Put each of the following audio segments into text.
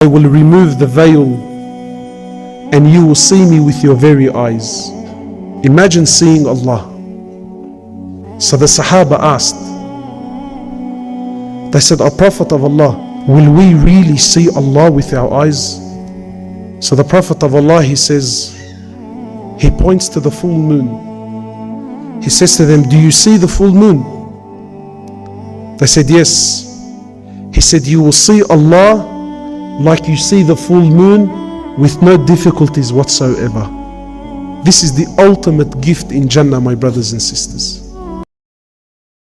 I will remove the veil and you will see me with your very eyes. Imagine seeing Allah. So the Sahaba asked, they said, O Prophet of Allah, will we really see Allah with our eyes? So the Prophet of Allah, he says, he points to the full moon. He says to them, do you see the full moon? They said, yes. He said, you will see Allah like you see the full moon with no difficulties whatsoever. This is the ultimate gift in Jannah, my brothers and sisters.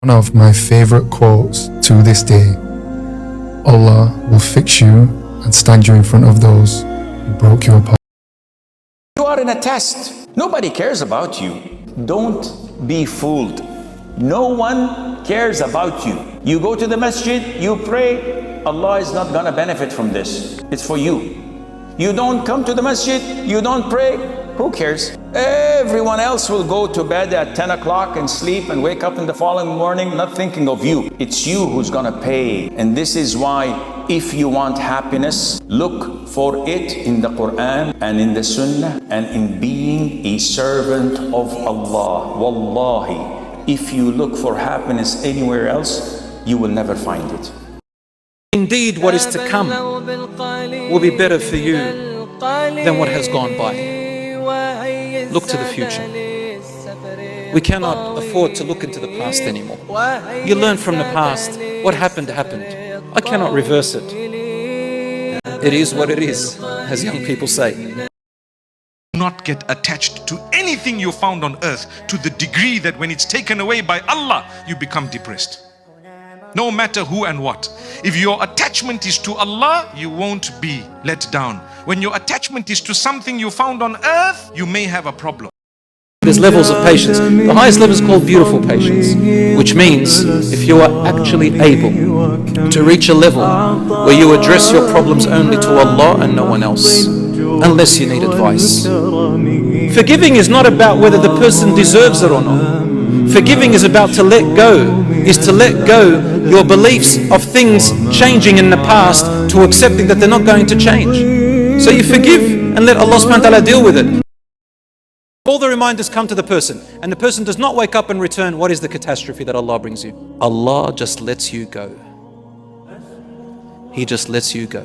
One of my favorite quotes to this day: Allah will fix you and stand you in front of those who broke you apart. You are in a test. Nobody cares about you. Don't be fooled. No one cares about you. You go to the masjid, you pray, Allah is not gonna benefit from this. It's for you. You don't come to the masjid, you don't pray, who cares? Everyone else will go to bed at 10 o'clock and sleep and wake up in the following morning not thinking of you. It's you who's gonna pay. And this is why, if you want happiness, look for it in the Quran and in the Sunnah and in being a servant of Allah. Wallahi, if you look for happiness anywhere else, you will never find it. Indeed, what is to come will be better for you than what has gone by. Look to the future. We cannot afford to look into the past anymore. You learn from the past. What happened, happened. I cannot reverse it. It is what it is, as young people say. Do not get attached to anything you found on earth to the degree that when it's taken away by Allah, you become depressed. No matter who and what. If your attachment is to Allah, you won't be let down. When your attachment is to something you found on earth, you may have a problem. There's levels of patience. The highest level is called beautiful patience, which means if you are actually able to reach a level where you address your problems only to Allah and no one else, unless you need advice. Forgiving is not about whether the person deserves it or not. Forgiving is about to let go, is to let go your beliefs of things changing in the past to accepting that they're not going to change. So you forgive and let Allah subhanahu wa ta'ala deal with it. All the reminders come to the person and the person does not wake up and return. What is the catastrophe that Allah brings you? Allah just lets you go. He just lets you go.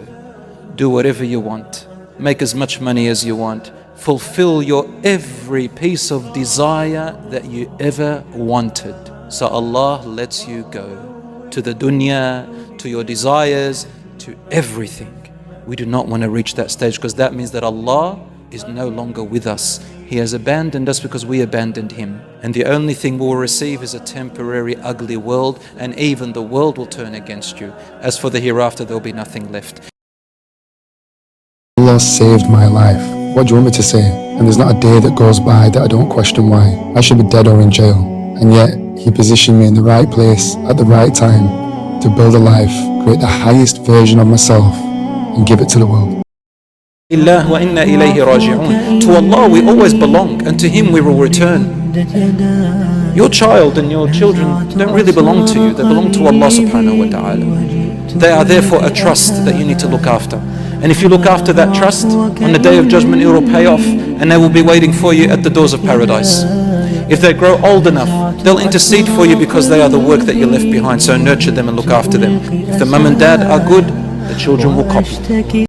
Do whatever you want. Make as much money as you want. Fulfill your every piece of desire that you ever wanted. So Allah lets you go to the dunya, to your desires, to everything. We do not want to reach that stage because that means that Allah is no longer with us. He has abandoned us because we abandoned Him. And the only thing we'll receive is a temporary ugly world, and even the world will turn against you. As for the hereafter, there will be nothing left. Allah saved my life. What do you want me to say? And there's not a day that goes by that I don't question why. I should be dead or in jail. And yet, He positioned me in the right place at the right time to build a life, create the highest version of myself, and give it to the world. To Allah we always belong, and to Him we will return. Your child and your children don't really belong to you, they belong to Allah subhanahu wa ta'ala. They are therefore a trust that you need to look after. And if you look after that trust, on the day of judgment it will pay off, and they will be waiting for you at the doors of paradise. If they grow old enough, they'll intercede for you because they are the work that you left behind, so nurture them and look after them. If the mum and dad are good, the children will copy.